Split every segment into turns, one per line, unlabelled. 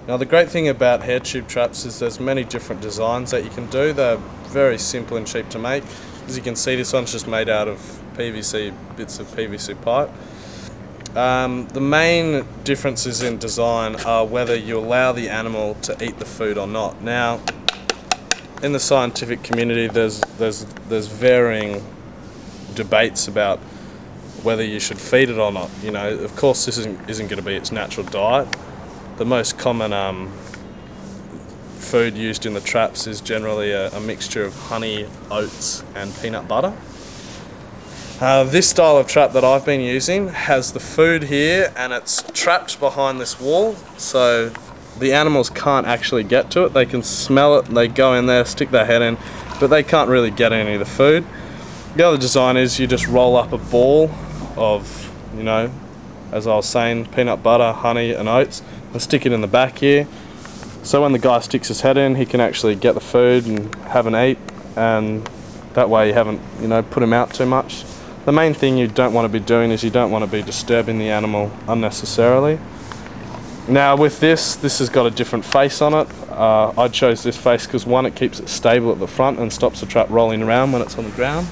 Now the great thing about hair tube traps is there's many different designs that you can do. They're very simple and cheap to make. As you can see, this one's just made out of PVC, bits of PVC pipe. The main differences in design are whether you allow the animal to eat the food or not. Now, in the scientific community, there's varying debates about whether you should feed it or not. You know, of course, this isn't going to be its natural diet. The most common food used in the traps is generally a mixture of honey, oats, and peanut butter. This style of trap that I've been using has the food here and it's trapped behind this wall, so the animals can't actually get to it. They can smell it, they go in there, stick their head in, but they can't really get any of the food. The other design is you just roll up a ball of, you know, as I was saying, peanut butter, honey and oats, and stick it in the back here. So when the guy sticks his head in, he can actually get the food and have an eat, and that way you haven't, you know, put him out too much. The main thing you don't want to be doing is you don't want to be disturbing the animal unnecessarily. Now with this has got a different face on it. I chose this face because one, it keeps it stable at the front and stops the trap rolling around when it's on the ground.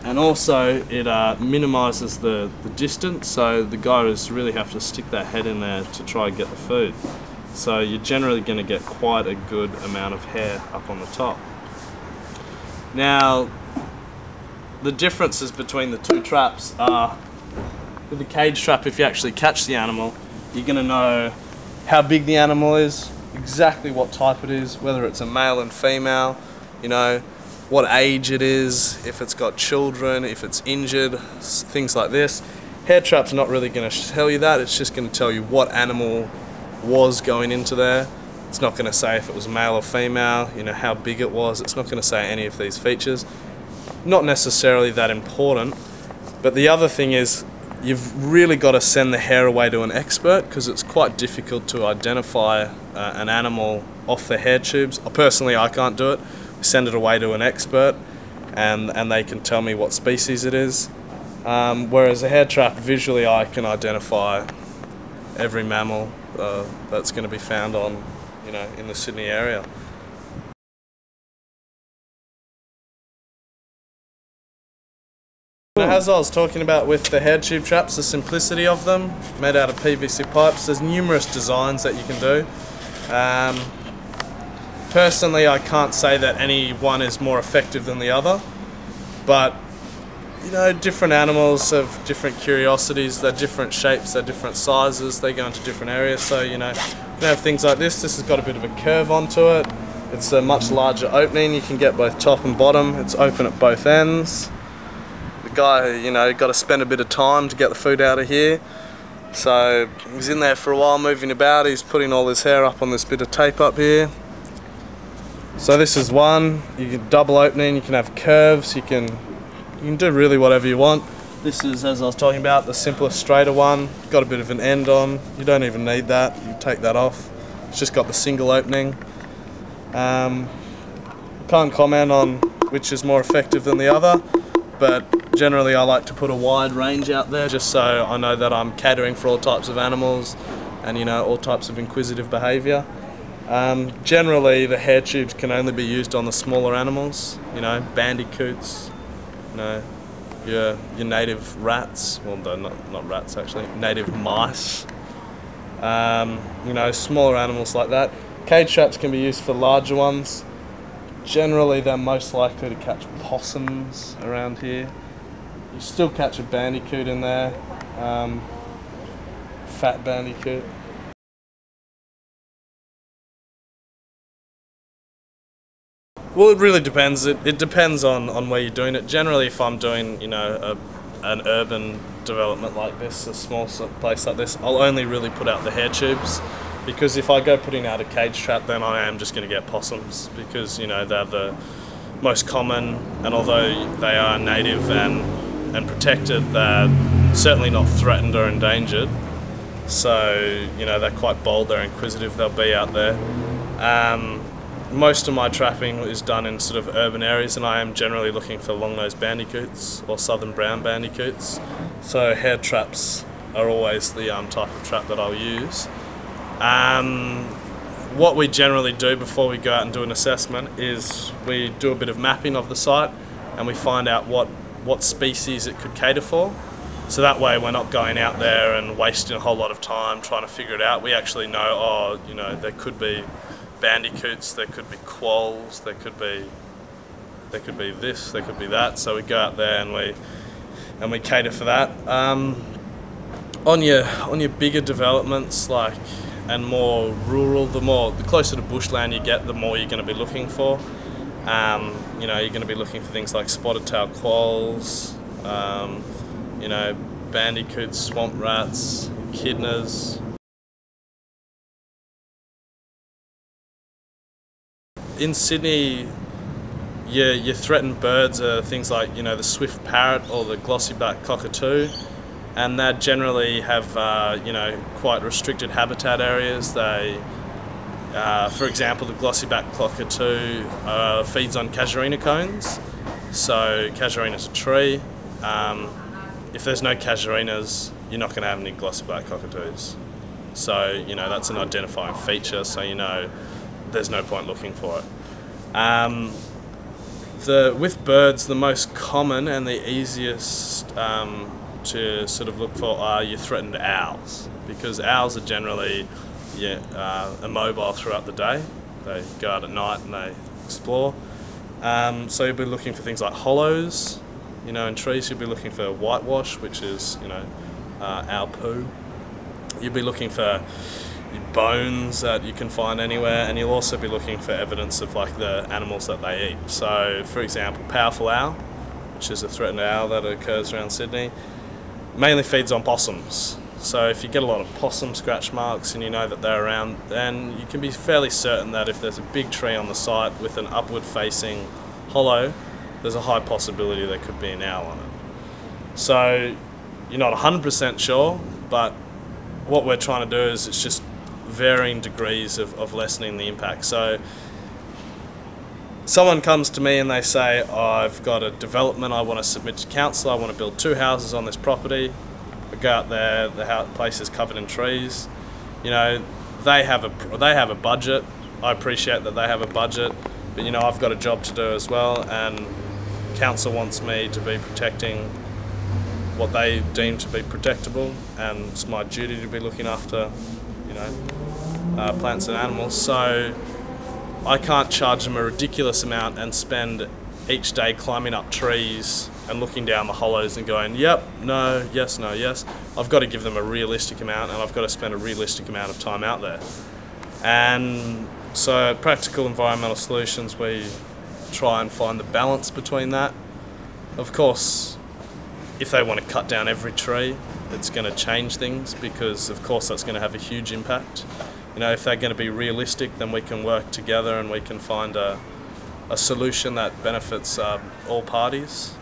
And also it minimises the distance, so the guys really have to stick their head in there to try and get the food. So you're generally going to get quite a good amount of hair up on the top. Now, the differences between the two traps are, with the cage trap, if you actually catch the animal, you're going to know how big the animal is, exactly what type it is, whether it's a male and female, you know, what age it is, if it's got children, if it's injured, things like this. Hair trap's not really going to tell you that, it's just going to tell you what animal was going into there. It's not going to say if it was male or female, you know, how big it was. It's not going to say any of these features. Not necessarily that important, but the other thing is you've really got to send the hair away to an expert, because it's quite difficult to identify an animal off the hair tubes. Personally, I can't do it. We send it away to an expert and they can tell me what species it is. Whereas a hair trap, visually I can identify every mammal that's going to be found on, you know, in the Sydney area. As I was talking about with the hair tube traps, the simplicity of them, made out of PVC pipes, there's numerous designs that you can do. Personally, I can't say that any one is more effective than the other, but you know, different animals have different curiosities, they're different shapes, they're different sizes, they go into different areas, so you know, you can have things like this. This has got a bit of a curve onto it, it's a much larger opening, you can get both top and bottom, it's open at both ends. The guy, you know, got to spend a bit of time to get the food out of here, so he's in there for a while moving about, he's putting all his hair up on this bit of tape up here. So this is one, you can double opening, you can have curves, you can do really whatever you want. This is, as I was talking about, the simplest straighter one, got a bit of an end on, you don't even need that, you take that off. It's just got the single opening. Can't comment on which is more effective than the other, but generally I like to put a wide range out there just so I know that I'm catering for all types of animals and, you know, all types of inquisitive behaviour. Generally the hair tubes can only be used on the smaller animals, you know, bandicoots, you know, your native rats, well no, not rats actually, native mice, you know, smaller animals like that. Cage traps can be used for larger ones. Generally they're most likely to catch possums around here. You still catch a bandicoot in there, fat bandicoot. Well, it really depends. It depends on where you're doing it. Generally, if I'm doing, you know, an urban development like this, a small place like this, I'll only really put out the hair tubes, because if I go putting out a cage trap, then I am just going to get possums, because, you know, they're the most common, and although they are native and protected, they're certainly not threatened or endangered. So, you know, they're quite bold, they're inquisitive, they'll be out there. Most of my trapping is done in sort of urban areas, and I am generally looking for long-nosed bandicoots or southern brown bandicoots. So hair traps are always the type of trap that I'll use. What we generally do before we go out and do an assessment is we do a bit of mapping of the site and we find out what species it could cater for. So that way we're not going out there and wasting a whole lot of time trying to figure it out. We actually know, there could be bandicoots, there could be quolls, there could be this, there could be that. So we go out there and we cater for that. On your bigger developments, and more rural, the closer to bushland you get, the more you're going to be looking for. You're going to be looking for things like spotted tail quolls, bandicoots, swamp rats, echidnas. In Sydney, your threatened birds are things like the swift parrot or the glossy-backed cockatoo, and they generally have quite restricted habitat areas. They, for example, the glossy-backed cockatoo feeds on casuarina cones. So casuarina's a tree. If there's no casuarinas, you're not going to have any glossy-backed cockatoos. So that's an identifying feature. So there's no point looking for it. With birds, the most common and the easiest to sort of look for are your threatened owls, because owls are generally immobile throughout the day. They go out at night and they explore. So you'll be looking for things like hollows. In trees you'll be looking for whitewash, which is owl poo. You'll be looking for bones that you can find anywhere, and you'll also be looking for evidence of the animals that they eat. So for example, powerful owl, which is a threatened owl that occurs around Sydney, mainly feeds on possums. So if you get a lot of possum scratch marks and you know that they're around, then you can be fairly certain that if there's a big tree on the site with an upward facing hollow, there's a high possibility there could be an owl on it. So you're not 100% sure, but what we're trying to do is it's just varying degrees of lessening the impact. So someone comes to me and they say, I've got a development I want to submit to council, I want to build 2 houses on this property. I go out there, the place is covered in trees. They have a budget. I appreciate that they have a budget, but I've got a job to do as well, and council wants me to be protecting what they deem to be protectable, and it's my duty to be looking after plants and animals. So I can't charge them a ridiculous amount and spend each day climbing up trees and looking down the hollows and going, yep, no, yes, no, yes. I've got to give them a realistic amount, and I've got to spend a realistic amount of time out there. And so at Practical Environmental Solutions, we try and find the balance between that. Of course, if they want to cut down every tree, it's going to change things, because of course that's going to have a huge impact. If they're going to be realistic, then we can work together and we can find a solution that benefits all parties.